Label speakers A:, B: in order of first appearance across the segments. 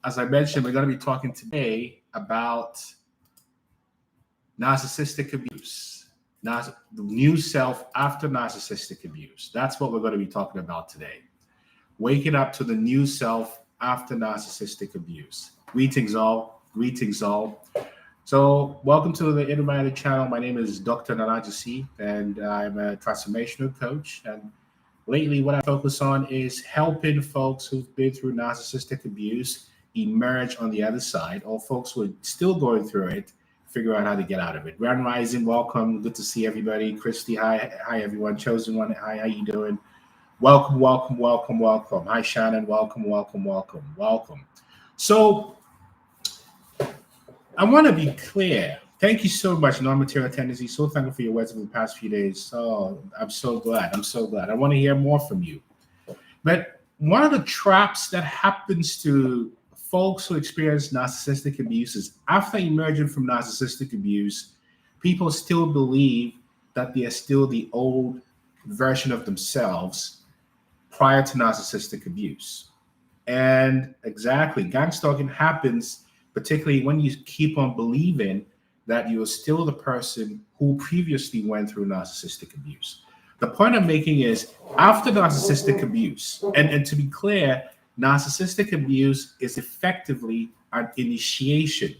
A: as I mentioned, we're going to be talking today about narcissistic abuse, the new self after narcissistic abuse. That's what we're going to be talking about today. Waking up to the new self after narcissistic abuse. Greetings all. Greetings all. So welcome to the Intermediate channel. My name is Dr. Nana Gyesie, and I'm a transformational coach. And lately, what I focus on is helping folks who've been through narcissistic abuse emerge on the other side, or folks who are still going through it, figure out how to get out of it. Grand Rising, welcome. Good to see everybody. Christy, hi everyone. Chosen One, hi, how you doing? Welcome, welcome, welcome, welcome. Hi, Shannon, welcome, welcome, welcome, welcome. So I want to be clear. Thank you so much, non-material tendency. So thankful for your words over the past few days. Oh, I'm so glad. I'm so glad. I want to hear more from you. But one of the traps that happens to folks who experience narcissistic abuse is after emerging from narcissistic abuse, people still believe that they are still the old version of themselves prior to narcissistic abuse. And exactly, gang stalking happens particularly when you keep on believing that you are still the person who previously went through narcissistic abuse. The point I'm making is after narcissistic abuse, and to be clear, narcissistic abuse is effectively an initiation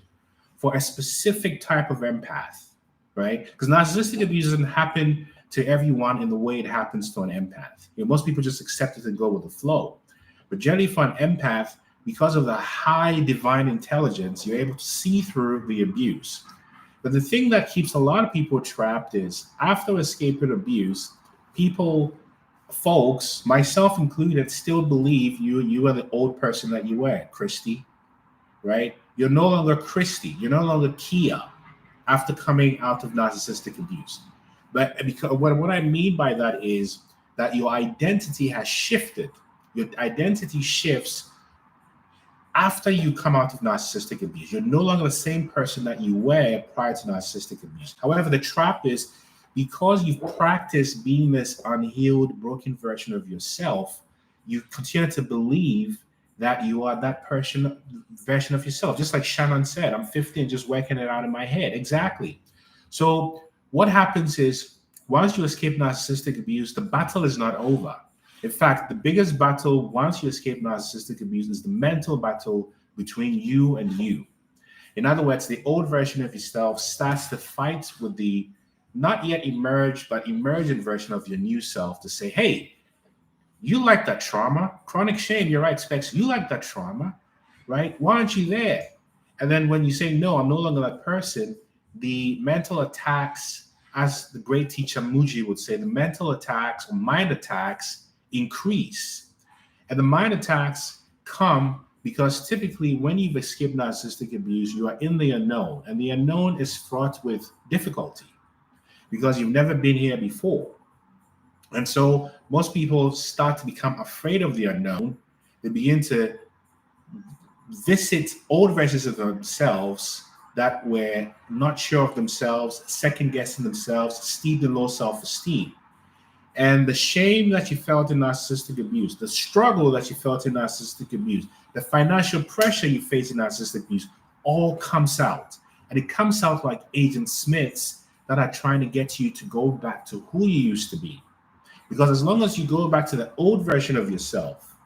A: for a specific type of empath, right? Because narcissistic abuse doesn't happen to everyone in the way it happens to an empath. Most people just accept it and go with the flow. But generally for an empath, because of the high divine intelligence, you're able to see through the abuse. But the thing that keeps a lot of people trapped is after escaping abuse, folks, myself included, still believe you are the old person that you were, Christy, right? You're no longer Christy. You're no longer Kia after coming out of narcissistic abuse. But because what I mean by that is that your identity has shifted. Your identity shifts after you come out of narcissistic abuse. You're no longer the same person that you were prior to narcissistic abuse. However, the trap is because you've practiced being this unhealed, broken version of yourself, you continue to believe that you are that version of yourself. Just like Shannon said, I'm 50 and just working it out in my head. Exactly. So what happens is once you escape narcissistic abuse, the battle is not over. In fact, the biggest battle once you escape narcissistic abuse is the mental battle between you and you. In other words, the old version of yourself starts to fight with the not yet emerged, but emergent version of your new self to say, hey, you like that trauma. Chronic shame, you're right, Specs, you like that trauma, right? Why aren't you there? And then when you say, no, I'm no longer that person, the mental attacks, as the great teacher Muji would say, the mental attacks or mind attacks increase. And the mind attacks come because typically when you've escaped narcissistic abuse, you are in the unknown, and the unknown is fraught with difficulty because you've never been here before. And so most people start to become afraid of the unknown. They begin to visit old versions of themselves that were not sure of themselves, second guessing themselves, steeped in low self-esteem. And the shame that you felt in narcissistic abuse, the struggle that you felt in narcissistic abuse, the financial pressure you face in narcissistic abuse, all comes out. And it comes out like Agent Smiths that are trying to get you to go back to who you used to be. Because as long as you go back to the old version of yourself,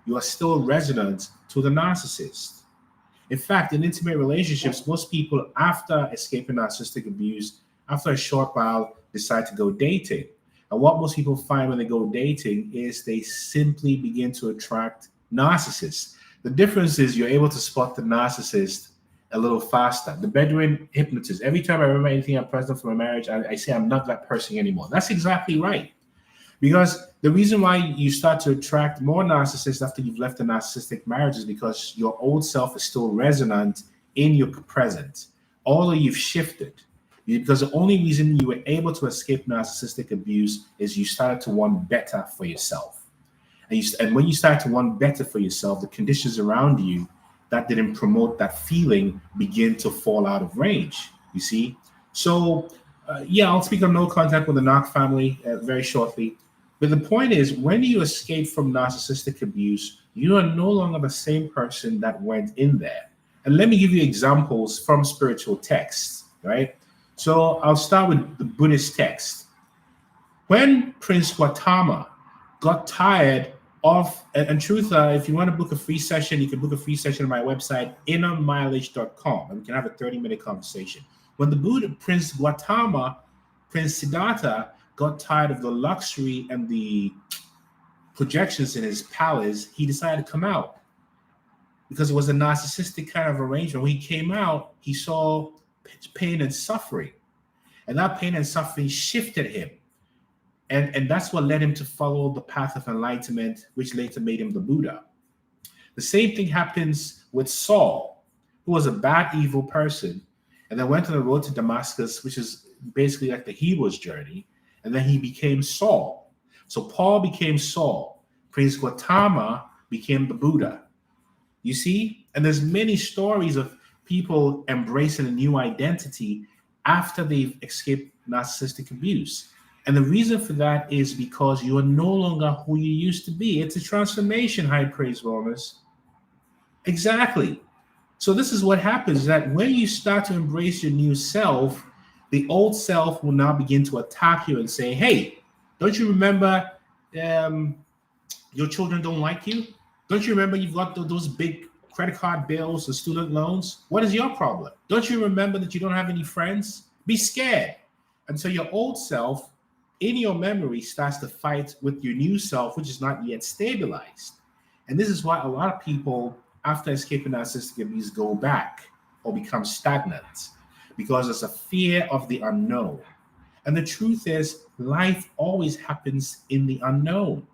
A: you are still resonant to the narcissist. In fact, in intimate relationships, most people, after escaping narcissistic abuse, after a short while, decide to go dating. And what most people find when they go dating is they simply begin to attract narcissists. The difference is you're able to spot the narcissist a little faster. The Bedouin hypnotist, every time I remember anything I'm present from a marriage, I say I'm not that person anymore. That's exactly right. Because the reason why you start to attract more narcissists after you've left a narcissistic marriage is because your old self is still resonant in your present, although you've shifted. Because the only reason you were able to escape narcissistic abuse is you started to want better for yourself. And when you start to want better for yourself, the conditions around you that didn't promote that feeling begin to fall out of range, you see? So, I'll speak on no contact with the Narc family very shortly. But the point is, when you escape from narcissistic abuse, You are no longer the same person that went in there. And let me give you examples from spiritual texts, right? So I'll start with the Buddhist text. When Prince Gautama got tired of, and truth, if you want to book a free session, you can book a free session on my website, innermileage.com, and we can have a 30-minute conversation. When the Buddha, Prince Gautama, Prince Siddhartha, got tired of the luxury and the projections in his palace, he decided to come out because it was a narcissistic kind of arrangement. When he came out, he saw pain and suffering, and that pain and suffering shifted him. And that's what led him to follow the path of enlightenment, which later made him the Buddha. The same thing happens with Saul, who was a bad, evil person, and then went on the road to Damascus, which is basically like the hero's journey, and then he became Saul. So Paul became Saul. Prince Gautama became the Buddha. You see? And there's many stories of people embracing a new identity after they've escaped narcissistic abuse. And the reason for that is because you are no longer who you used to be. It's a transformation, high praise wellness. Exactly. So this is what happens, that when you start to embrace your new self, the old self will now begin to attack you and say, hey, don't you remember your children don't like you? Don't you remember you've got those big credit card bills, the student loans? What is your problem? Don't you remember that you don't have any friends? Be scared. And so your old self in your memory starts to fight with your new self, which is not yet stabilized. And this is why a lot of people, after escaping narcissistic abuse, go back or become stagnant, because there's a fear of the unknown. And the truth is, life always happens in the unknown,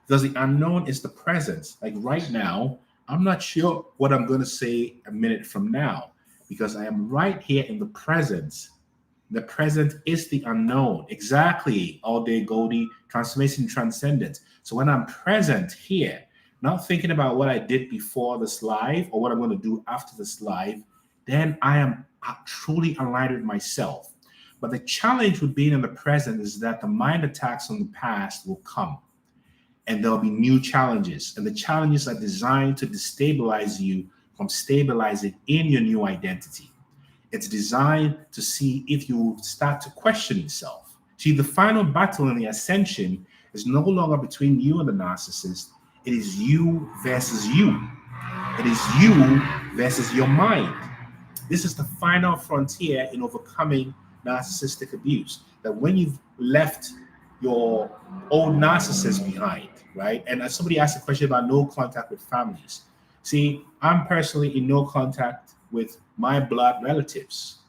A: because the unknown is the present. Like right now, I'm not sure what I'm going to say a minute from now, because I am right here in the present. The present is the unknown. Exactly. All day Goldie, transformation, transcendence. So when I'm present here, not thinking about what I did before this live or what I'm going to do after this live, then I am truly aligned with myself. But the challenge with being in the present is that the mind attacks on the past will come, and there'll be new challenges. And the challenges are designed to destabilize you from stabilizing in your new identity. It's designed to see if you start to question yourself. See, the final battle in the ascension is no longer between you and the narcissist. It is you versus you. It is you versus your mind. This is the final frontier in overcoming narcissistic abuse. That when you've left your old narcissist behind, right? And somebody asked a question about no contact with families. See, I'm personally in no contact with my blood relatives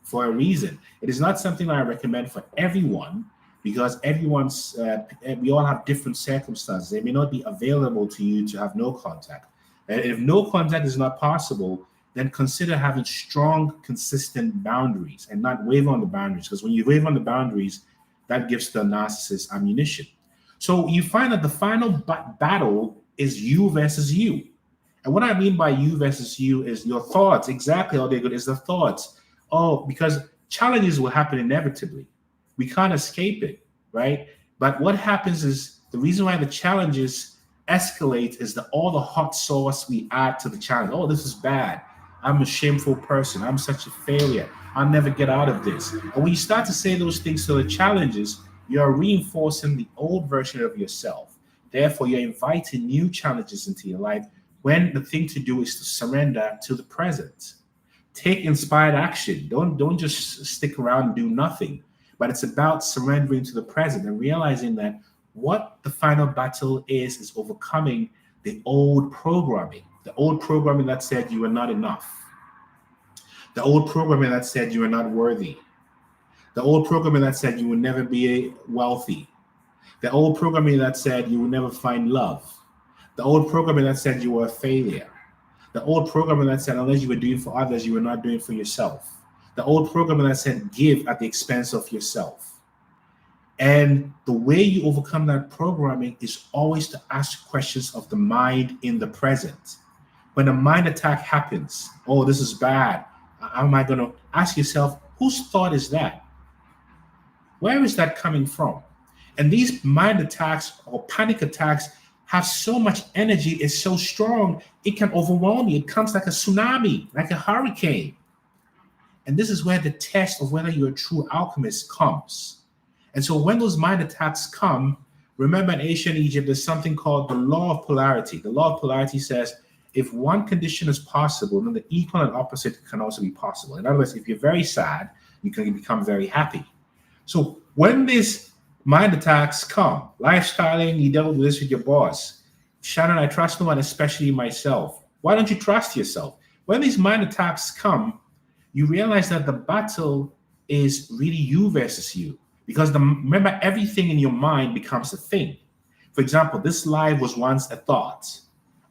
A: for a reason. It is not something I recommend for everyone, because we all have different circumstances. They may not be available to you to have no contact. And if no contact is not possible, then consider having strong, consistent boundaries and not waver on the boundaries. Because when you waver on the boundaries, that gives the narcissist ammunition. So you find that the final battle is you versus you. And what I mean by you versus you is your thoughts. Exactly, all they good is the thoughts. Oh, because challenges will happen inevitably. We can't escape it, right? But what happens is the reason why the challenges escalate is that all the hot sauce we add to the challenge. Oh, this is bad. I'm a shameful person. I'm such a failure. I'll never get out of this. And when you start to say those things to the challenges, you're reinforcing the old version of yourself. Therefore, you're inviting new challenges into your life, when the thing to do is to surrender to the present. Take inspired action. Don't just stick around and do nothing. But it's about surrendering to the present and realizing that what the final battle is overcoming the old programming. The old programming that said you are not enough. The old programming that said you are not worthy. The old programming that said you will never be wealthy. The old programming that said you will never find love. The old programming that said you were a failure. The old programming that said unless you were doing for others, you were not doing for yourself. The old programming that said give at the expense of yourself. And the way you overcome that programming is always to ask questions of the mind in the present. When a mind attack happens, oh, this is bad. How am I going to ask yourself, whose thought is that? Where is that coming from? And these mind attacks or panic attacks have so much energy, it's so strong, it can overwhelm you. It comes like a tsunami, like a hurricane. And this is where the test of whether you're a true alchemist comes. And so when those mind attacks come, remember in ancient Egypt, there's something called the law of polarity. The law of polarity says if one condition is possible, then the equal and opposite can also be possible. In other words, if you're very sad, you can become very happy. So when these mind attacks come, lifestyling, you dealt with this with your boss. Shannon, I trust no one, especially myself. Why don't you trust yourself? When these mind attacks come, you realize that the battle is really you versus you. Because remember, everything in your mind becomes a thing. For example, this life was once a thought.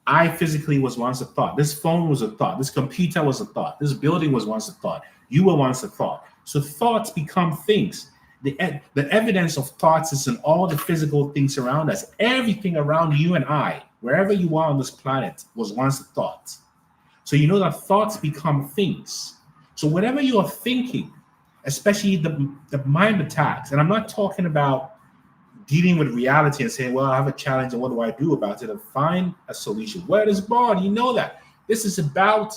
A: I physically was once a thought. This phone was a thought. This computer was a thought. This building was once a thought. You were once a thought. So thoughts become things. The evidence of thoughts is in all the physical things around us. Everything around you and I, wherever you are on this planet, was once a thought. So you know that thoughts become things. So whatever you are thinking, especially the mind attacks, and I'm not talking about dealing with reality and saying, well, I have a challenge and what do I do about it, and find a solution. Where is God? You know that. This is about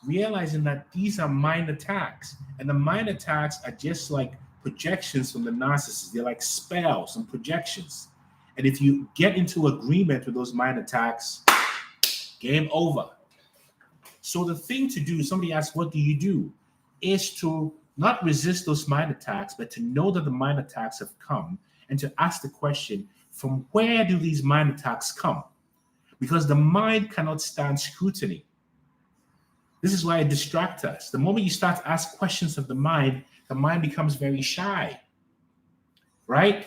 A: realizing that these are mind attacks, and the mind attacks are just like projections from the narcissist. They're like spells and projections. And if you get into agreement with those mind attacks, game over. So the thing to do, somebody asks, what do you do? Is to not resist those mind attacks, but to know that the mind attacks have come and to ask the question, from where do these mind attacks come? Because the mind cannot stand scrutiny. This is why it distracts us. The moment you start to ask questions of the mind becomes very shy, right?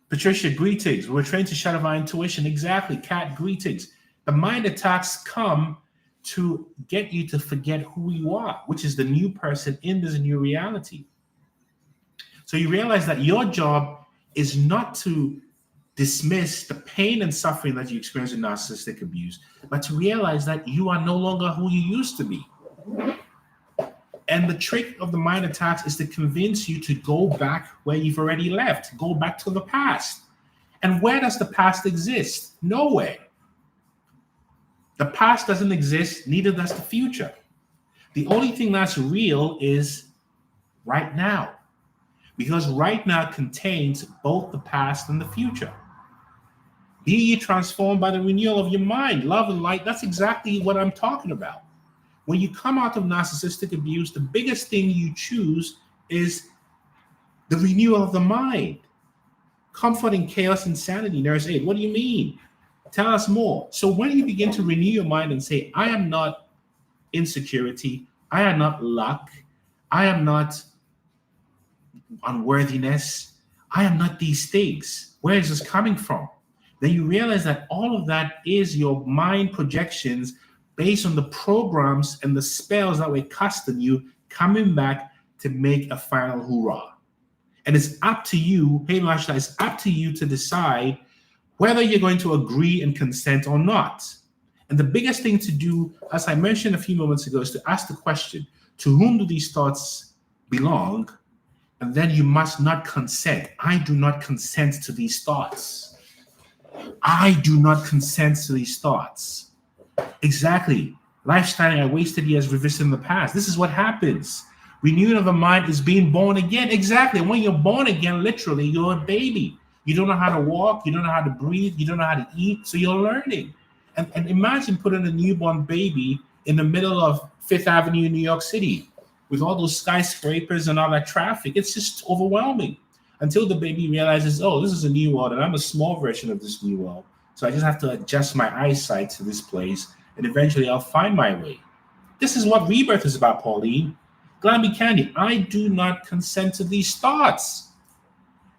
A: Patricia, greetings. We're trained to shadow our intuition. Exactly. Kat, greetings. The mind attacks come to get you to forget who you are, which is the new person in this new reality. So you realize that your job is not to dismiss the pain and suffering that you experience in narcissistic abuse, but to realize that you are no longer who you used to be. And the trick of the mind attacks is to convince you to go back where you've already left, go back to the past. And where does the past exist? Nowhere. The past doesn't exist, neither does the future. The only thing that's real is right now, because right now contains both the past and the future. Be ye transformed by the renewal of your mind, love and light. That's exactly what I'm talking about. When you come out of narcissistic abuse, the biggest thing you choose is the renewal of the mind. Comfort in chaos, insanity, nurse 8. What do you mean? Tell us more. So when you begin to renew your mind and say, I am not insecurity, I am not luck, I am not unworthiness, I am not these things. Where is this coming from? Then you realize that all of that is your mind projections based on the programs and the spells that were cast on you coming back to make a final hoorah. And it's up to you, hey Masha, it's up to you to decide whether you're going to agree and consent or not. And the biggest thing to do, as I mentioned a few moments ago, is to ask the question, to whom do these thoughts belong? And then you must not consent. I do not consent to these thoughts. I do not consent to these thoughts. Exactly. Lifestyle I wasted years revisiting the past. This is what happens. Renewing of the mind is being born again. Exactly. When you're born again, literally, you're a baby. You don't know how to walk. You don't know how to breathe. You don't know how to eat. So you're learning. And imagine putting a newborn baby in the middle of Fifth Avenue in New York City with all those skyscrapers and all that traffic. It's just overwhelming until the baby realizes, oh, this is a new world and I'm a small version of this new world. So I just have to adjust my eyesight to this place and eventually I'll find my way. This is what rebirth is about, Pauline. Glamby Candy, I do not consent to these thoughts.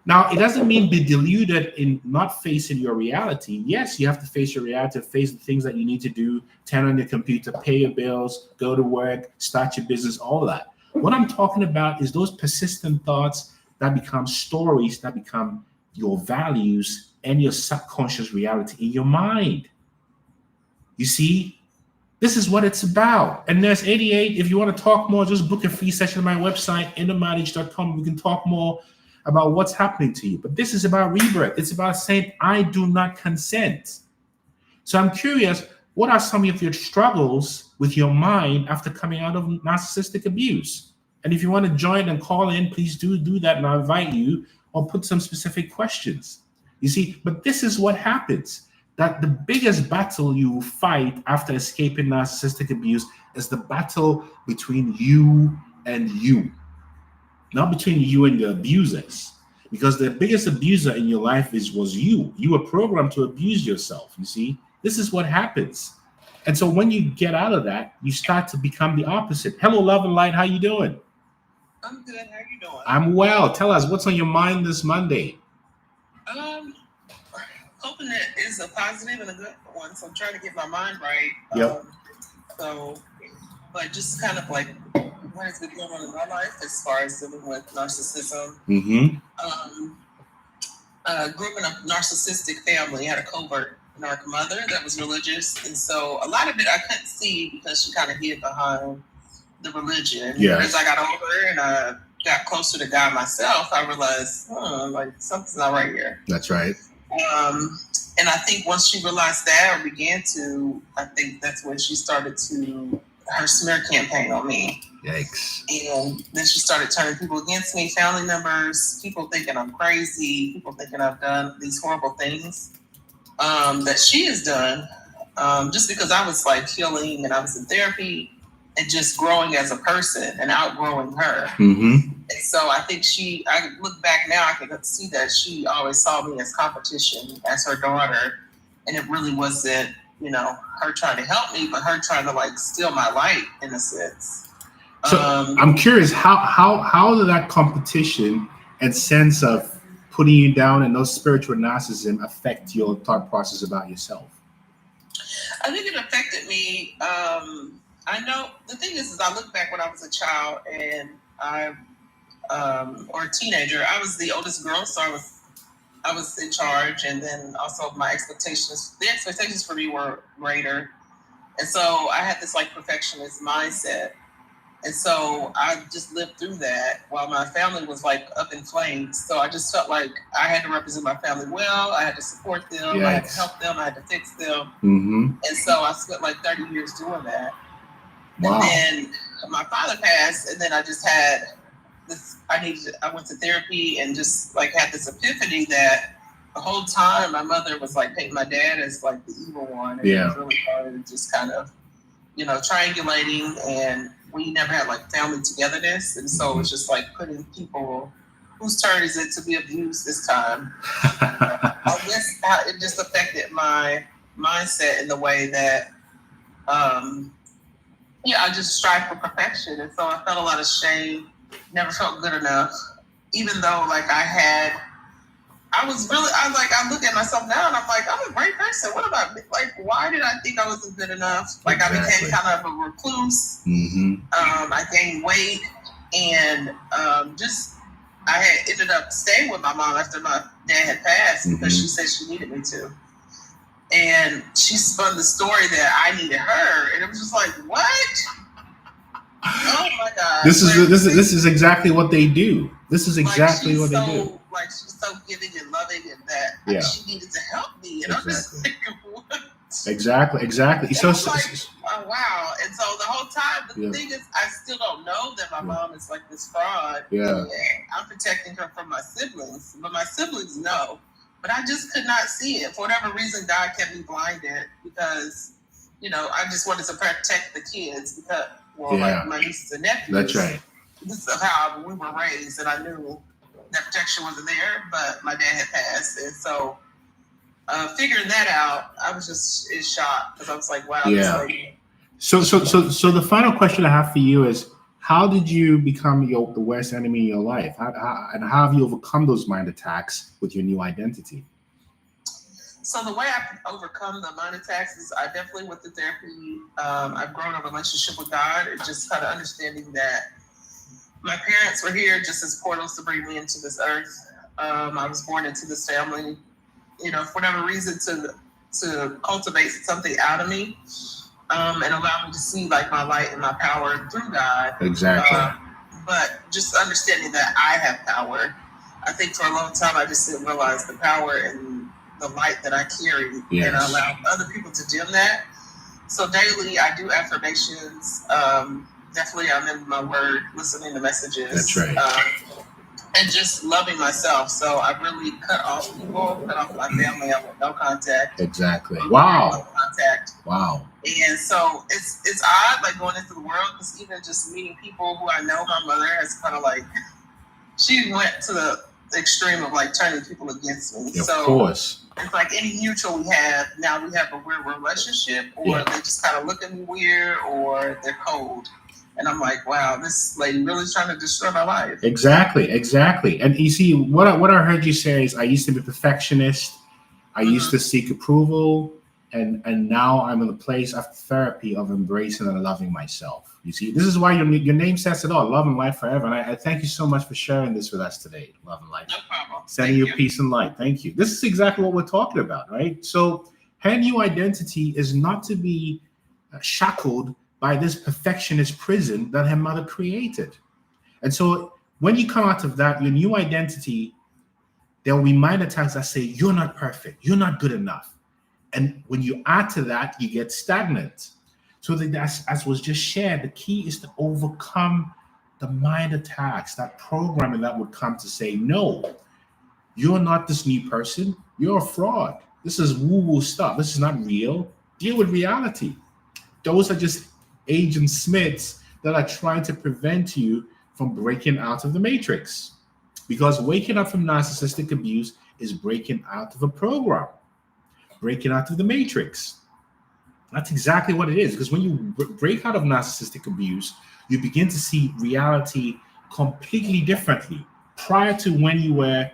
A: Now, it doesn't mean be deluded in not facing your reality. Yes, you have to face your reality, face the things that you need to do, turn on your computer, pay your bills, go to work, start your business, all that. What I'm talking about is those persistent thoughts that become stories, that become your values and your subconscious reality in your mind. You see, this is what it's about. And there's 88. If you want to talk more, just book a free session on my website, innermarriage.com. We can talk more about what's happening to you. But this is about rebirth. It's about saying, I do not consent. So I'm curious, what are some of your struggles with your mind after coming out of narcissistic abuse? And if you want to join and call in, please do that, and I'll invite you or put some specific questions. You see, but this is what happens. That the biggest battle you fight after escaping narcissistic abuse is the battle between you and you, not between you and the abusers. Because the biggest abuser in your life was you. You were programmed to abuse yourself. You see, this is what happens. And so when you get out of that, you start to become the opposite. Hello, love and light. How you doing?
B: I'm good. How you doing?
A: I'm well. Tell us, what's on your mind this Monday?
B: Hoping that is a positive and a good one. So I'm trying to get my mind right.
A: Yep.
B: But just kind of like what has been going on in my life as far as dealing with narcissism.
A: Mm-hmm.
B: Grew up in a narcissistic family. Had a covert narc mother that was religious, and so a lot of it I couldn't see because she kind of hid behind the religion.
A: Yeah.
B: As I got older and I got closer to God myself, I realized, like something's not right here.
A: That's right.
B: And I think once she realized that, or began to, I think that's when she started her smear campaign on me.
A: Yikes.
B: And then she started turning people against me, family members, people thinking I'm crazy, people thinking I've done these horrible things that she has done, just because I was like healing and I was in therapy and just growing as a person and outgrowing her.
A: Mm-hmm.
B: And so I think I look back now, I can see that she always saw me as competition, as her daughter. And it really wasn't, her trying to help me, but her trying to like steal my light in a sense.
A: So I'm curious, how did that competition and sense of putting you down and those spiritual narcissism affect your thought process about yourself?
B: I think it affected me. I know the thing is I look back when I was a child and or a teenager. I was the oldest girl, so I was in charge, and then also the expectations for me were greater, and so I had this like perfectionist mindset, and so I just lived through that while my family was like up in flames. So I just felt like I had to represent my family well. I had to support them.
A: Yes.
B: I had to help them. I had to fix them.
A: Mm-hmm.
B: And so I spent like 30 years doing that.
A: Wow.
B: And then my father passed, and then I just had this. I went to therapy and just like had this epiphany that the whole time my mother was like painting my dad as like the evil one, and it was really hard to just kind of, triangulating, and we never had like family togetherness, and so it was just like putting people. Whose turn is it to be abused this time? I guess it just affected my mindset in the way that. I just strive for perfection. And so I felt a lot of shame, never felt good enough, even though like I look at myself now and I'm like, I'm a great person. What about me? Like, why did I think I wasn't good enough? Like exactly. I became kind of a recluse.
A: Mm-hmm.
B: I gained weight and I had ended up staying with my mom after my dad had passed because she said she needed me to. And she spun the story that I needed her, and it was just like, what? Oh my God!
A: This is exactly what they do. This is exactly what they do.
B: Like she's so giving and loving, and that she needed to help me, and I'm just like, what?
A: Exactly. So,
B: oh wow! And so the whole time, the thing is, I still don't know that my mom is like this fraud.
A: Yeah.
B: And I'm protecting her from my siblings, but my siblings know. But I just could not see it. For whatever reason, God kept me blinded because, I just wanted to protect the kids because, like my nieces and nephews.
A: That's right.
B: This is how we were raised, and I knew that protection wasn't there, but my dad had passed. And so figuring that out, I was just in shock because I was like, wow.
A: Yeah. So the final question I have for you is, how did you become the worst enemy in your life? How have you overcome those mind attacks with your new identity?
B: So the way I've overcome the mind attacks is I definitely went to therapy. I've grown a relationship with God and just kind of understanding that my parents were here just as portals to bring me into this earth. I was born into this family, for whatever reason to cultivate something out of me. And allow me to see like my light and my power through God.
A: Exactly.
B: But just understanding that I have power. I think for a long time I just didn't realize the power and the light that I carry,
A: Yes.
B: and I allow other people to dim that. So daily, I do affirmations. Definitely, I'm in my word, listening to messages.
A: That's right.
B: And just loving myself. So I really cut off people, cut off my family. I want no contact.
A: Exactly. Wow.
B: No contact.
A: Wow.
B: And so it's odd, like going into the world, because even just meeting people who I know, my mother has kind of like, she went to the extreme of like turning people against me.
A: Of course.
B: It's like any mutual we have, now we have a weird relationship, or they just kind of look at me weird, or they're cold. And I'm like, wow, this lady really trying to destroy my life.
A: Exactly. And you see, what I heard you say is, I used to be a perfectionist. I used to seek approval. And now I'm in the place of therapy of embracing and loving myself. You see, this is why your name says it all, love and light forever. And I thank you so much for sharing this with us today, love and light.
B: No problem.
A: Sending you peace and light. Thank you. This is exactly what we're talking about, right? So her new identity is not to be shackled by this perfectionist prison that her mother created. And so when you come out of that, your new identity, there will be mind attacks that say, you're not perfect, you're not good enough. And when you add to that, you get stagnant. So that's, as was just shared, the key is to overcome the mind attacks, that programming that would come to say, no, you're not this new person, you're a fraud. This is woo-woo stuff. This is not real. Deal with reality. Those are just Agent Smiths that are trying to prevent you from breaking out of the matrix. Because waking up from narcissistic abuse is breaking out of a program, breaking out of the matrix. That's exactly what it is. Because when you break out of narcissistic abuse, you begin to see reality completely differently prior to when you were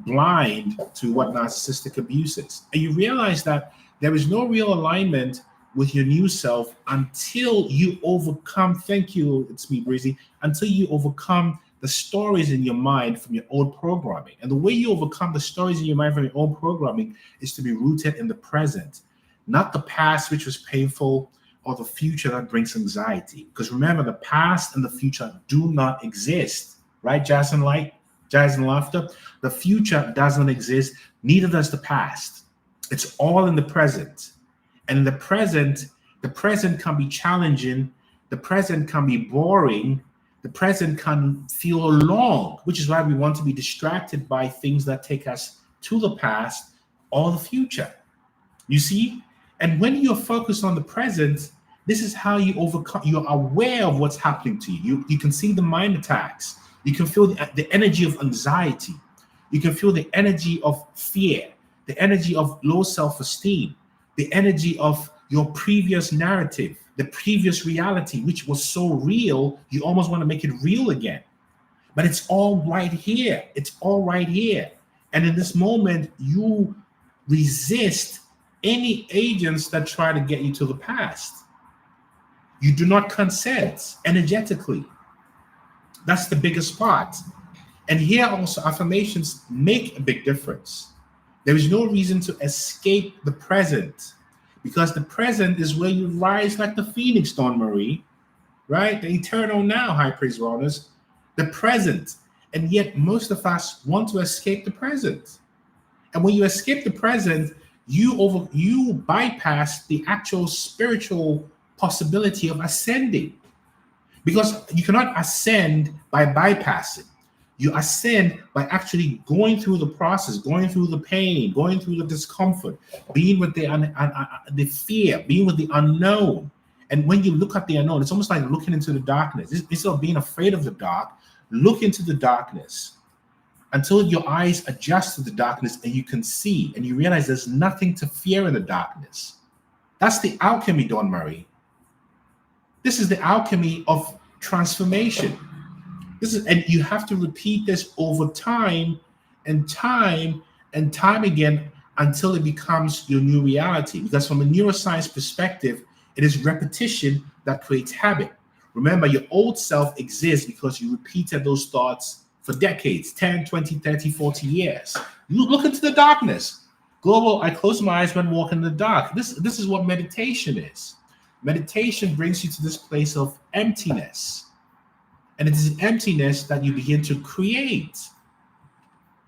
A: blind to what narcissistic abuse is. And you realize that there is no real alignment with your new self until you overcome, thank you, it's me, Breezy, until you overcome the stories in your mind from your old programming. And the way you overcome the stories in your mind from your old programming is to be rooted in the present, not the past, which was painful, or the future that brings anxiety. Because remember, the past and the future do not exist, right? Jazz and light, jazz and laughter. The future doesn't exist, neither does the past. It's all in the present. And in the present can be challenging, the present can be boring, the present can feel long, which is why we want to be distracted by things that take us to the past or the future. You see? And when you're focused on the present, this is how you overcome. You're aware of what's happening to you. You can see the mind attacks. You can feel the energy of anxiety. You can feel the energy of fear, the energy of low self-esteem, the energy of your previous narrative, the previous reality, which was so real, you almost want to make it real again. But it's all right here. It's all right here. And in this moment, you resist any agents that try to get you to the past. You do not consent energetically. That's the biggest part. And here also, affirmations make a big difference. There is no reason to escape the present, because the present is where you rise like the phoenix, Dawn Marie, right? The eternal now, high praise wellness, the present. And yet most of us want to escape the present. And when you escape the present, you bypass the actual spiritual possibility of ascending. Because you cannot ascend by bypassing. You ascend by actually going through the process, going through the pain, going through the discomfort, being with the fear, being with the unknown. And when you look at the unknown, it's almost like looking into the darkness. Instead of being afraid of the dark, look into the darkness until your eyes adjust to the darkness and you can see and you realize there's nothing to fear in the darkness. That's the alchemy, Dawn Marie. This is the alchemy of transformation. And you have to repeat this over time and time and time again until it becomes your new reality. Because from a neuroscience perspective, it is repetition that creates habit. Remember, your old self exists because you repeated those thoughts for decades, 10, 20, 30, 40 years. You look into the darkness. Global, I close my eyes when walking in the dark. This is what meditation is. Meditation brings you to this place of emptiness. And it is emptiness that you begin to create.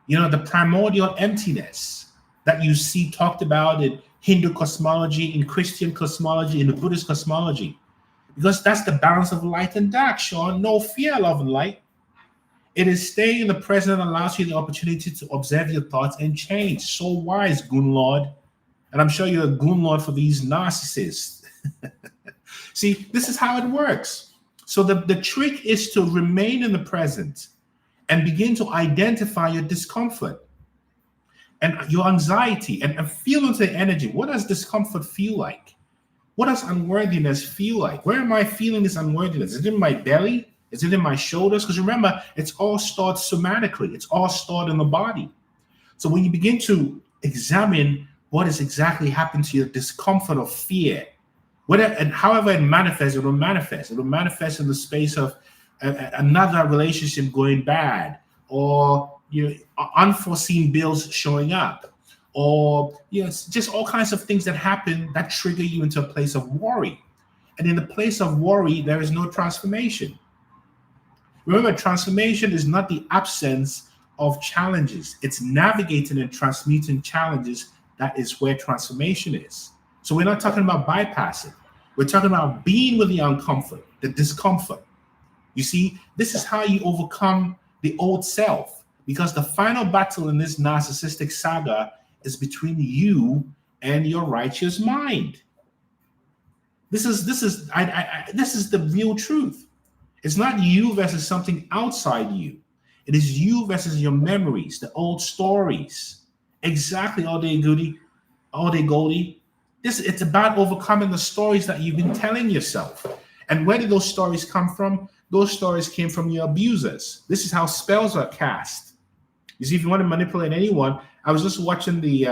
A: You know, the primordial emptiness. that you see talked about in Hindu cosmology, in Christian cosmology, in the Buddhist cosmology. Because that's the balance of light and dark, Sean. No fear, love, and light. It is staying in the present that allows you the opportunity to observe your thoughts and change. So wise, Goon Lord. And I'm sure you're a Goon Lord for these narcissists. See, this is how it works. So the trick is to remain in the present and begin to identify your discomfort and your anxiety and feel into the energy. What does discomfort feel like? What does unworthiness feel like? Where am I feeling this unworthiness? Is it in my belly? Is it in my shoulders? Because remember, it's all stored somatically. It's all stored in the body. So when you begin to examine what is exactly happening to your discomfort or fear, whatever and however it manifests, it will manifest. It will manifest in the space of another relationship going bad, or unforeseen bills showing up, or it's just all kinds of things that happen that trigger you into a place of worry. And in the place of worry, there is no transformation. Remember, transformation is not the absence of challenges. It's navigating and transmuting challenges. That is where transformation is. So we're not talking about bypassing. We're talking about being with the uncomfort, the discomfort. You see, this is how you overcome the old self, because the final battle in this narcissistic saga is between you and your righteous mind. This is the real truth. It's not you versus something outside you. It is you versus your memories, the old stories. Exactly, all day goody, all day goldie. It's about overcoming the stories that you've been telling yourself. And where did those stories come from? Those stories came from your abusers. This is how spells are cast. You see, if you want to manipulate anyone, I was just watching the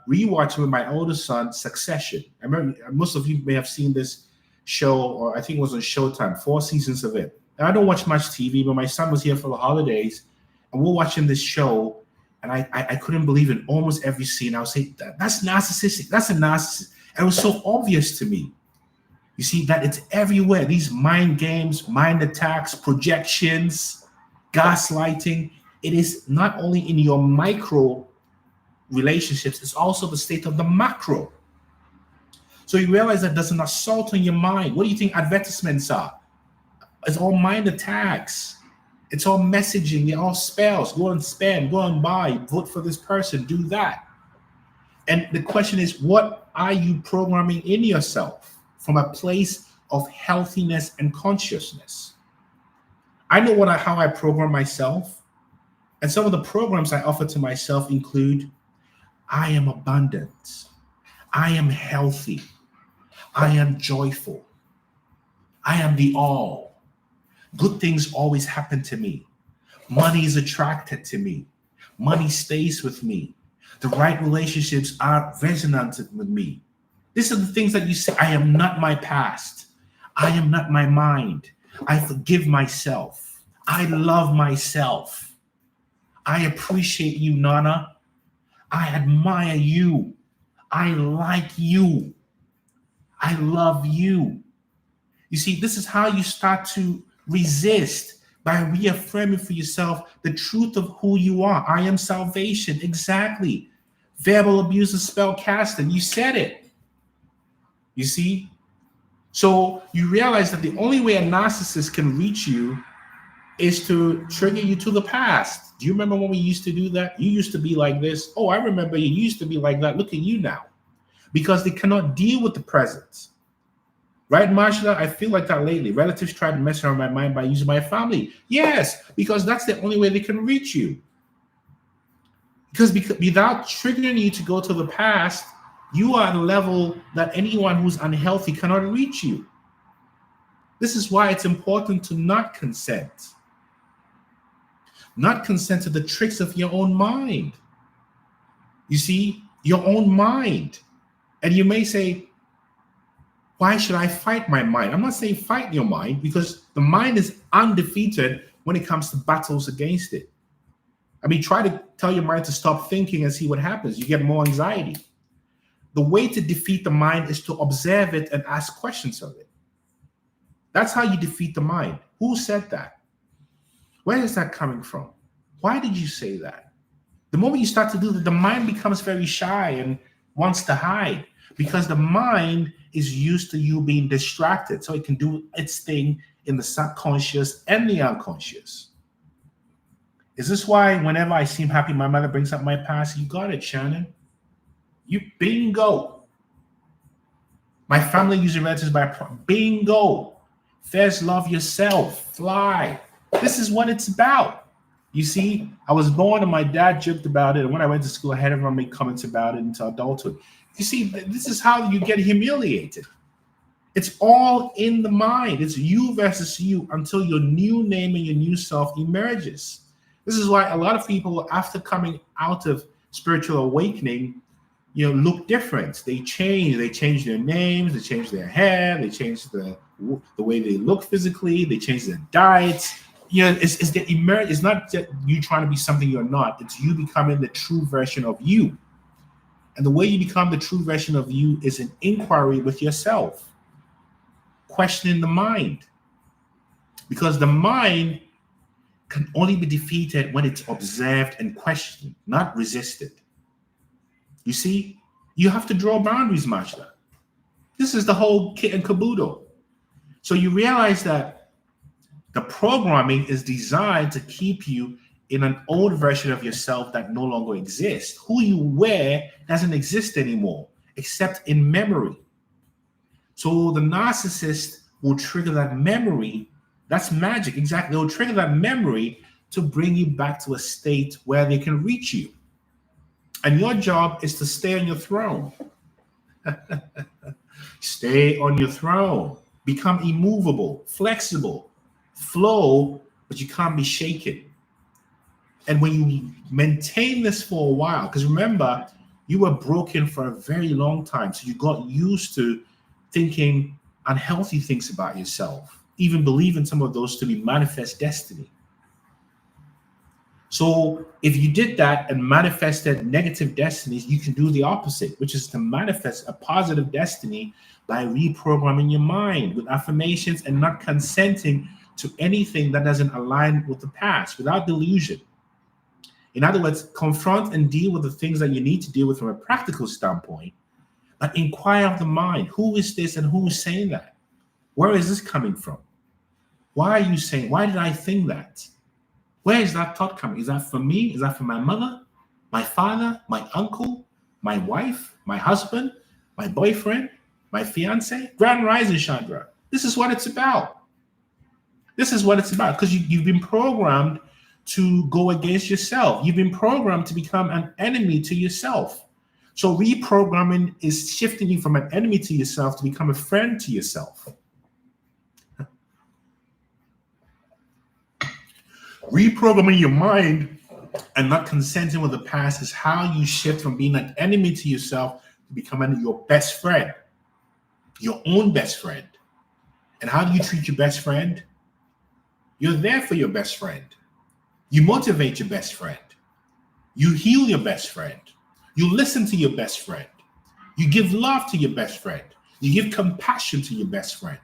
A: rewatching with my oldest son, Succession. I remember most of you may have seen this show, or I think it was on Showtime, 4 seasons of it. And I don't watch much TV, but my son was here for the holidays, and we're watching this show, and I couldn't believe in almost every scene. I would say, that's narcissistic. That's a narcissist. And it was so obvious to me. You see that it's everywhere. These mind games, mind attacks, projections, gaslighting. It is not only in your micro relationships, it's also the state of the macro. So you realize that there's an assault on your mind. What do you think advertisements are? It's all mind attacks. It's all messaging. They're all spells. Go and spend, go and buy, vote for this person, do that. And the question is, what are you programming in yourself from a place of healthiness and consciousness? I know how I program myself. And some of the programs I offer to myself include, I am abundant. I am healthy. I am joyful. I am the all. Good things always happen to me. Money is attracted to me. Money stays with me. The right relationships are resonant with me. These are the things that you say. I am not my past. I am not my mind. I forgive myself. I love myself. I appreciate you, Nana. I admire you. I like you. I love you. You see, this is how you start to resist, by reaffirming for yourself the truth of who you are. I am salvation. Exactly. Verbal abuse is spell casting. You said it. You see? So you realize that the only way a narcissist can reach you is to trigger you to the past. Do you remember when we used to do that? You used to be like this. Oh, I remember you used to be like that. Look at you now. Because they cannot deal with the present. Right, Marsha? I feel like that lately. Relatives try to mess around my mind by using my family. Yes, because that's the only way they can reach you. Because without triggering you to go to the past, you are at a level that anyone who's unhealthy cannot reach you. This is why it's important to not consent. Not consent to the tricks of your own mind. You see, your own mind. And you may say, why should I fight my mind? I'm not saying fight your mind, because the mind is undefeated when it comes to battles against it. I mean, try to tell your mind to stop thinking and see what happens. You get more anxiety. The way to defeat the mind is to observe it and ask questions of it. That's how you defeat the mind. Who said that? Where is that coming from? Why did you say that? The moment you start to do that, the mind becomes very shy and wants to hide because the mind is used to you being distracted. So it can do its thing in the subconscious and the unconscious. Is this why whenever I seem happy, my mother brings up my past? You got it, Shannon. You bingo. My family usually relatives by bingo. First love yourself. Fly. This is what it's about. You see, I was born and my dad joked about it. And when I went to school, I had everyone make comments about it into adulthood. You see, this is how you get humiliated. It's all in the mind. It's you versus you until your new name and your new self emerges. This is why a lot of people, after coming out of spiritual awakening, look different. They change. They change their names. They change their hair. They change the way they look physically. They change their diets. It's the emerge. It's not that you trying to be something you're not. It's you becoming the true version of you. And the way you become the true version of you is an inquiry with yourself, questioning the mind. Because the mind can only be defeated when it's observed and questioned, not resisted. You see, you have to draw boundaries, Majda. This is the whole kit and caboodle. So you realize that the programming is designed to keep you in an old version of yourself that no longer exists. Who you were doesn't exist anymore, except in memory. So the narcissist will trigger that memory. That's magic, exactly. They'll trigger that memory to bring you back to a state where they can reach you. And your job is to stay on your throne. Stay on your throne. Become immovable, flexible, flow, but you can't be shaken. And when you maintain this for a while, because remember, you were broken for a very long time. So you got used to thinking unhealthy things about yourself, even believing some of those to be manifest destiny. So if you did that and manifested negative destinies, you can do the opposite, which is to manifest a positive destiny by reprogramming your mind with affirmations and not consenting to anything that doesn't align with the past without delusion. In other words, confront and deal with the things that you need to deal with from a practical standpoint, but inquire of the mind. Who is this and who is saying that? Where is this coming from? Why are you saying, why did I think that? Where is that thought coming? Is that for me? Is that for my mother, my father, my uncle, my wife, my husband, my boyfriend, my fiance? Grand Rising, Chandra. This is what it's about. This is what it's about, because you've been programmed to go against yourself. You've been programmed to become an enemy to yourself. So reprogramming is shifting you from an enemy to yourself to become a friend to yourself. Reprogramming your mind and not consenting with the past is how you shift from being an enemy to yourself to becoming your best friend, your own best friend. And how do you treat your best friend? You're there for your best friend. You motivate your best friend. You heal your best friend. You listen to your best friend. You give love to your best friend. You give compassion to your best friend.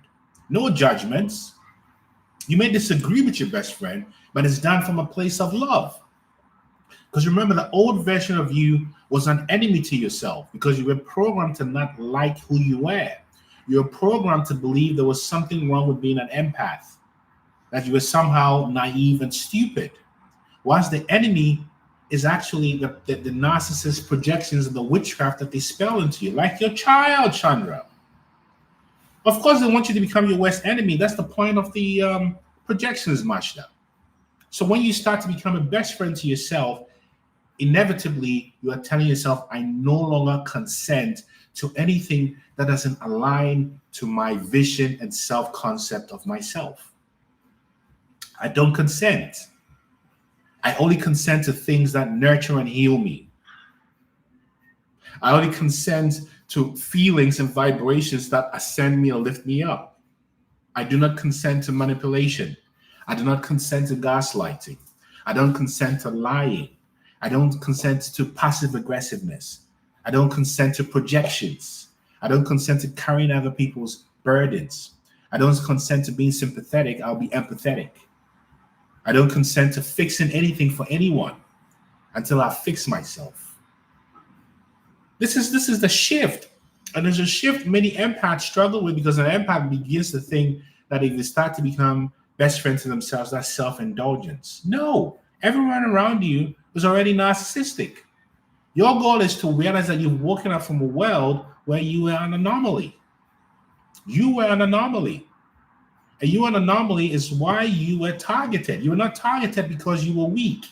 A: No judgments. You may disagree with your best friend, but it's done from a place of love. Because remember, the old version of you was an enemy to yourself because you were programmed to not like who you were. You were programmed to believe there was something wrong with being an empath, that you were somehow naive and stupid. Whilst the enemy is actually the narcissist projections and the witchcraft that they spell into you, like your child, Chandra. Of course, they want you to become your worst enemy. That's the point of the projections, Majda. So when you start to become a best friend to yourself, inevitably, you are telling yourself, I no longer consent to anything that doesn't align to my vision and self-concept of myself. I don't consent. I only consent to things that nurture and heal me. I only consent to feelings and vibrations that ascend me or lift me up. I do not consent to manipulation. I do not consent to gaslighting. I don't consent to lying. I don't consent to passive aggressiveness. I don't consent to projections. I don't consent to carrying other people's burdens. I don't consent to being sympathetic. I'll be empathetic. I don't consent to fixing anything for anyone. until I fix myself. This is the shift. And there's a shift many empaths struggle with, because an empath begins to think that if they start to become best friends to themselves, that's self-indulgence. No, everyone around you is already narcissistic. Your goal is to realize that you've woken up from a world where you were an anomaly. You were an anomaly. And you an anomaly is why you were targeted. You were not targeted because you were weak.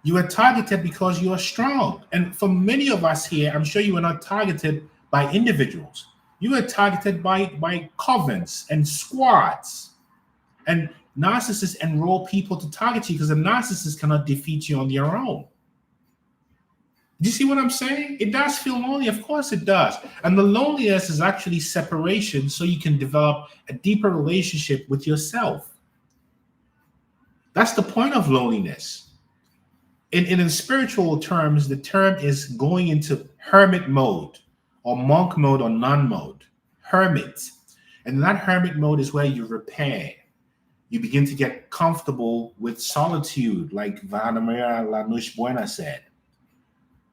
A: You were targeted because you are strong. And for many of us here, I'm sure you were not targeted by individuals. You were targeted by covens and squads. And narcissists enroll people to target you because a narcissist cannot defeat you on their own. Do you see what I'm saying? It does feel lonely. Of course it does. And the loneliness is actually separation, so you can develop a deeper relationship with yourself. That's the point of loneliness. In spiritual terms, the term is going into hermit mode or monk mode or nun mode. Hermit. And that hermit mode is where you repair. You begin to get comfortable with solitude, like Vana Maria Lanush Buena said.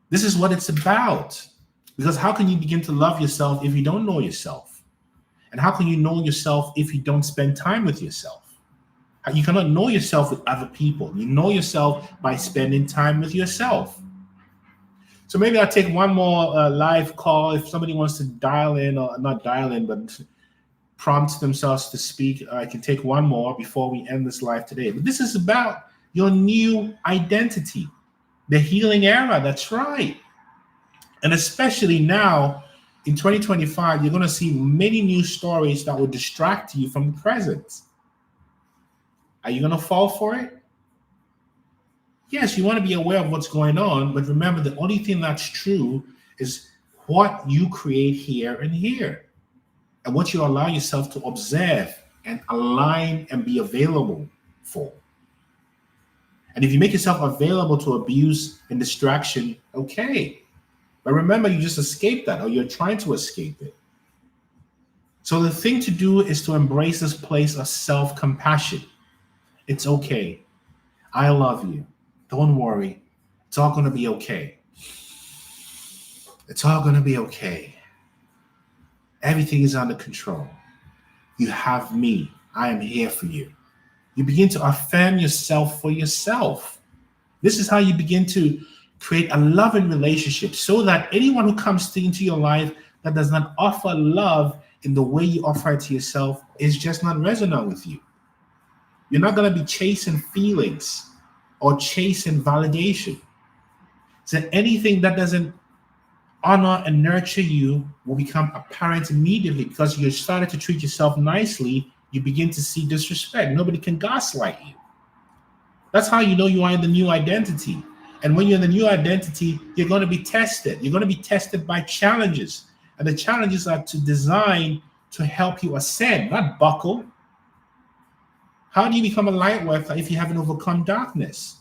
A: This is what it's about. Because how can you begin to love yourself if you don't know yourself? And how can you know yourself if you don't spend time with yourself? You cannot know yourself with other people. You know yourself by spending time with yourself. So maybe I'll take one more live call. If somebody wants to dial in, or not dial in, but prompt themselves to speak, I can take one more before we end this live today. But this is about your new identity, the healing era. That's right. And especially now in 2025, you're going to see many new stories that will distract you from the present. Are you going to fall for it? Yes, you want to be aware of what's going on, but remember, the only thing that's true is what you create here and here, and what you allow yourself to observe and align and be available for. And if you make yourself available to abuse and distraction, okay. But remember, you just escaped that, or you're trying to escape it. So the thing to do is to embrace this place of self-compassion. It's okay. I love you. Don't worry. It's all going to be okay. It's all going to be okay. Everything is under control. You have me. I am here for you. You begin to affirm yourself for yourself. This is how you begin to create a loving relationship, so that anyone who comes into your life that does not offer love in the way you offer it to yourself is just not resonant with you. You're not going to be chasing feelings or chasing validation. So anything that doesn't honor and nurture you will become apparent immediately, because you started to treat yourself nicely. You begin to see disrespect. Nobody can gaslight you. That's how you know you are in the new identity. And when you're in the new identity, you're going to be tested. You're going to be tested by challenges. And the challenges are designed to help you ascend, not buckle. How do you become a light worker if you haven't overcome darkness?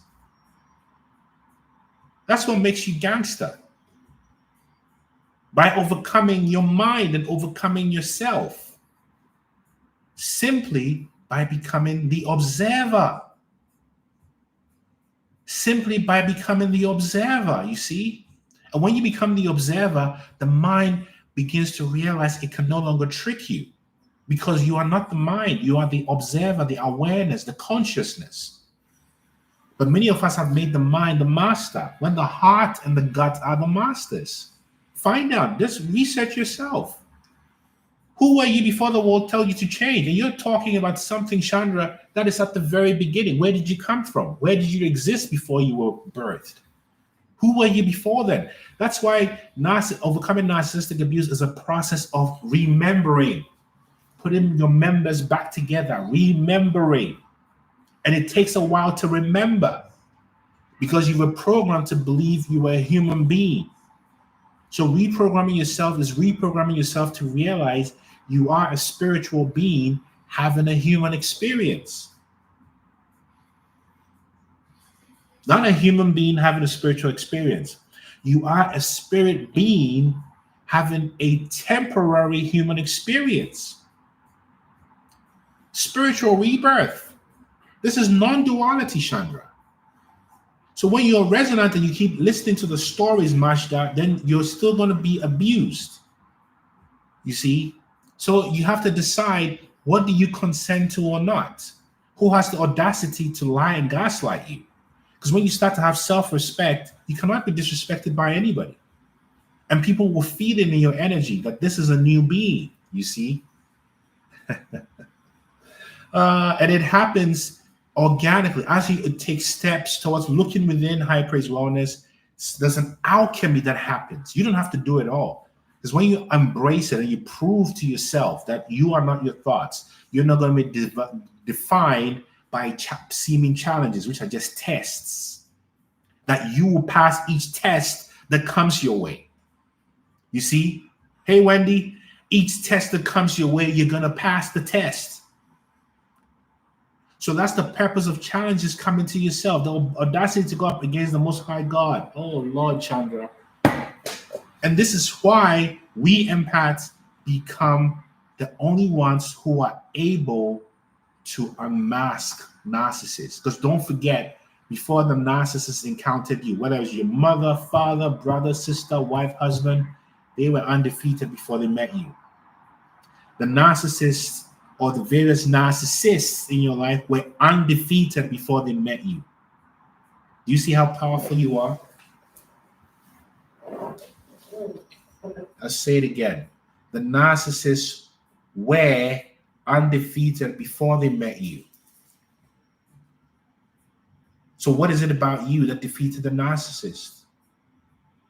A: That's what makes you gangster. By overcoming your mind and overcoming yourself. Simply by becoming the observer. Simply by becoming the observer, you see? And when you become the observer, the mind begins to realize it can no longer trick you. Because you are not the mind, you are the observer, the awareness, the consciousness. But many of us have made the mind the master, when the heart and the gut are the masters. Find out, just research yourself. Who were you before the world told you to change? And you're talking about something, Chandra, that is at the very beginning. Where did you come from? Where did you exist before you were birthed? Who were you before then? That's why overcoming narcissistic abuse is a process of remembering. Putting your members back together, remembering. And it takes a while to remember, because you were programmed to believe you were a human being. So reprogramming yourself is reprogramming yourself to realize you are a spiritual being having a human experience. Not a human being having a spiritual experience. You are a spirit being having a temporary human experience. Spiritual rebirth. This is non-duality, Chandra. So when you're resonant and you keep listening to the stories, Mashda, then you're still going to be abused. You see? So you have to decide, what do you consent to or not? Who has the audacity to lie and gaslight you? Because when you start to have self-respect, you cannot be disrespected by anybody. And people will feed in your energy that this is a new being, you see? And it happens organically as you take steps towards looking within high praise wellness. There's an alchemy that happens. You don't have to do it all. Because when you embrace it and you prove to yourself that you are not your thoughts, you're not going to be defined by seeming challenges, which are just tests, that you will pass each test that comes your way. You see? Hey, Wendy, each test that comes your way, you're going to pass the test. So that's the purpose of challenges coming to yourself, the audacity to go up against the Most High God. Oh, Lord Chandra. And this is why we empaths become the only ones who are able to unmask narcissists. Because don't forget, before the narcissist encountered you, whether it was your mother, father, brother, sister, wife, husband, they were undefeated before they met you. The narcissists or the various narcissists in your life were undefeated before they met you. Do you see how powerful you are? I'll say it again. The narcissists were undefeated before they met you. So what is it about you that defeated the narcissist?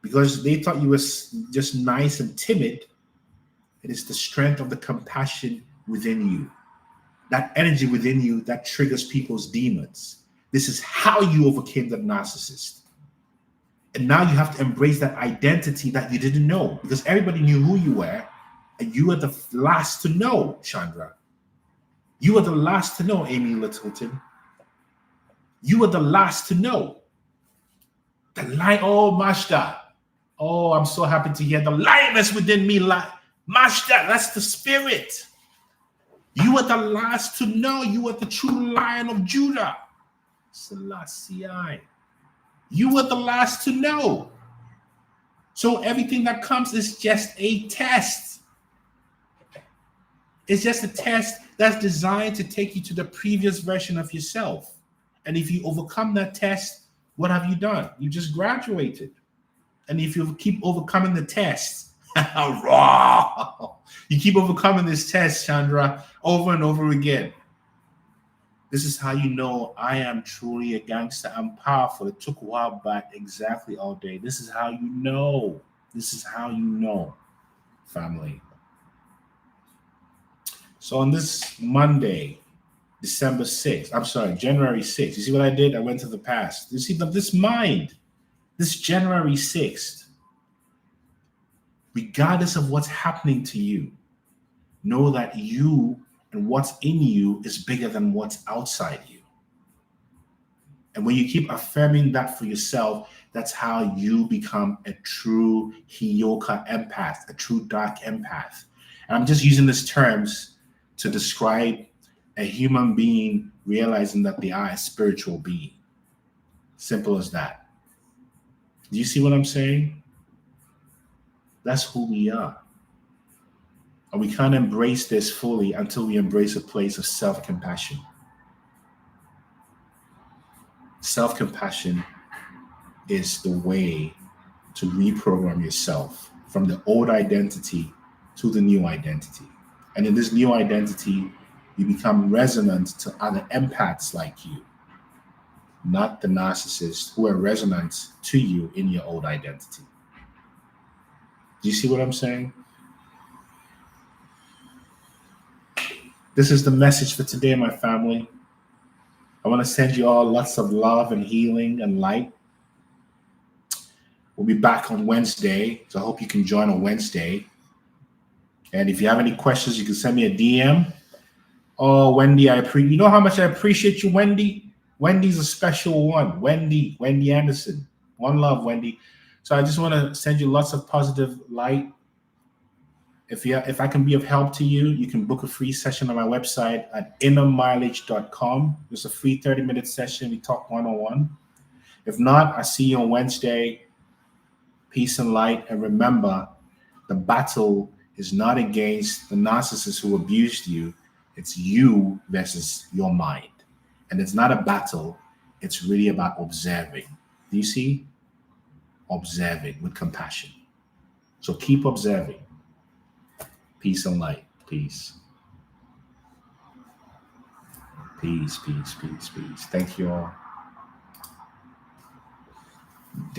A: Because they thought you were just nice and timid. It is the strength of the compassion within you. That energy within you that triggers people's demons. This is how you overcame the narcissist. And now you have to embrace that identity that you didn't know, because everybody knew who you were, and you were the last to know, Chandra. You were the last to know, Amy Littleton. You were the last to know. The light, oh, Mashda. Oh, I'm so happy to hear the lioness within me. Mashda, that's the spirit. You were the last to know. You were the true Lion of Judah. Selassie. You were the last to know. So everything that comes is just a test. It's just a test that's designed to take you to the previous version of yourself. And if you overcome that test, what have you done? You just graduated. And if you keep overcoming the test, you keep overcoming this test, Chandra, over and over again. This is how you know I am truly a gangster. I'm powerful. It took a while, but exactly all day. This is how you know. This is how you know, family. So on this Monday, January 6th, you see what I did? I went to the past. You see this mind, this January 6th, regardless of what's happening to you, know that you and what's in you is bigger than what's outside you. And when you keep affirming that for yourself, that's how you become a true Hyoka empath, a true dark empath. And I'm just using these terms to describe a human being realizing that they are a spiritual being. Simple as that. Do you see what I'm saying? That's who we are. And we can't embrace this fully until we embrace a place of self-compassion. Self-compassion is the way to reprogram yourself from the old identity to the new identity. And in this new identity, you become resonant to other empaths like you, not the narcissists who are resonant to you in your old identity. Do you see what I'm saying? This is the message for today, my family. I want to send you all lots of love and healing and light. We'll be back on Wednesday, so I hope you can join on Wednesday. And if you have any questions, you can send me a DM. Oh, Wendy, you know how much I appreciate you, Wendy? Wendy's a special one. Wendy Anderson. One love, Wendy. So I just want to send you lots of positive light. If I can be of help to you, you can book a free session on my website at innermileage.com. It's a free 30-minute session. We talk one-on-one. If not, I see you on Wednesday. Peace and light. And remember, the battle is not against the narcissist who abused you. It's you versus your mind. And it's not a battle. It's really about observing. Do you see? Observing with compassion. So keep observing. Peace and light. Peace. Peace, peace, peace, peace. Thank you all.